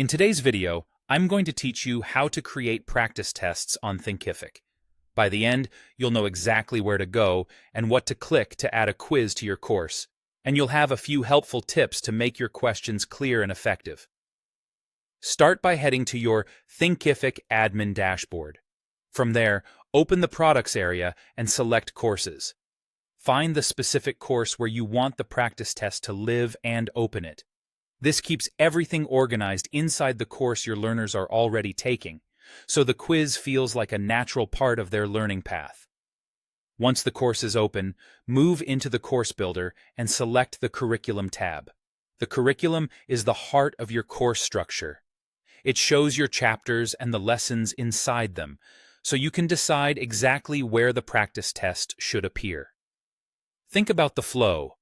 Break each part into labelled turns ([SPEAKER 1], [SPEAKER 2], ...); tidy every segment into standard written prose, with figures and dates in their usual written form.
[SPEAKER 1] In today's video, I'm going to teach you how to create practice tests on Thinkific. By the end, you'll know exactly where to go and what to click to add a quiz to your course, and you'll have a few helpful tips to make your questions clear and effective. Start by heading to your Thinkific admin dashboard. From there, open the Products area and select Courses. Find the specific course where you want the practice test to live and open it. This keeps everything organized inside the course your learners are already taking, so the quiz feels like a natural part of their learning path. Once the course is open, move into the Course Builder and select the Curriculum tab. The curriculum is the heart of your course structure. It shows your chapters and the lessons inside them, so you can decide exactly where the practice test should appear. Think about the flow.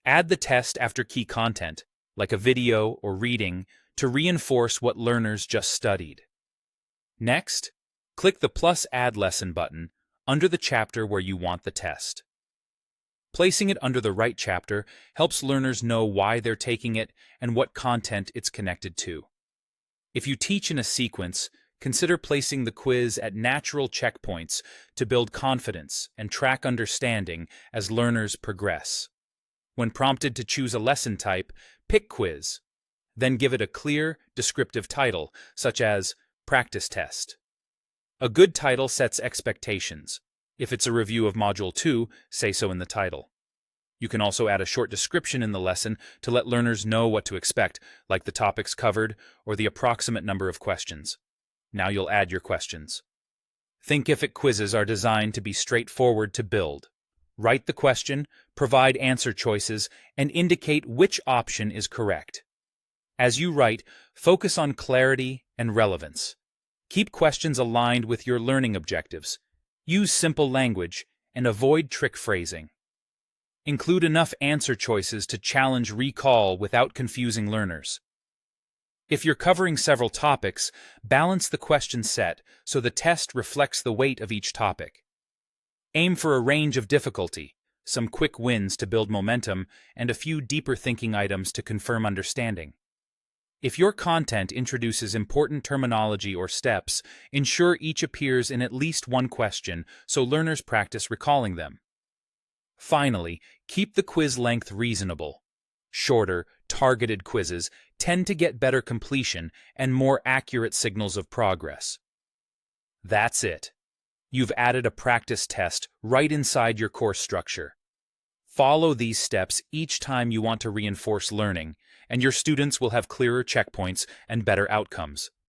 [SPEAKER 1] Add the test after key content, like a video or reading, to reinforce what learners just studied. Next, click the plus Add Lesson button under the chapter where you want the test. Placing it under the right chapter helps learners know why they're taking it and what content it's connected to. If you teach in a sequence, consider placing the quiz at natural checkpoints to build confidence and track understanding as learners progress. When prompted to choose a lesson type, pick Quiz. Then give it a clear, descriptive title, such as Practice Test. A good title sets expectations. If it's a review of Module 2, say so in the title. You can also add a short description in the lesson to let learners know what to expect, like the topics covered or the approximate number of questions. Now you'll add your questions. Thinkific quizzes are designed to be straightforward to build. Write the question, provide answer choices, and indicate which option is correct. As you write, focus on clarity and relevance. Keep questions aligned with your learning objectives. Use simple language and avoid trick phrasing. Include enough answer choices to challenge recall without confusing learners. If you're covering several topics, balance the question set so the test reflects the weight of each topic. Aim for a range of difficulty, some quick wins to build momentum, and a few deeper thinking items to confirm understanding. If your content introduces important terminology or steps, ensure each appears in at least one question so learners practice recalling them. Finally, keep the quiz length reasonable. Shorter, targeted quizzes tend to get better completion and more accurate signals of progress. That's it. You've added a practice test right inside your course structure. Follow these steps each time you want to reinforce learning, and your students will have clearer checkpoints and better outcomes.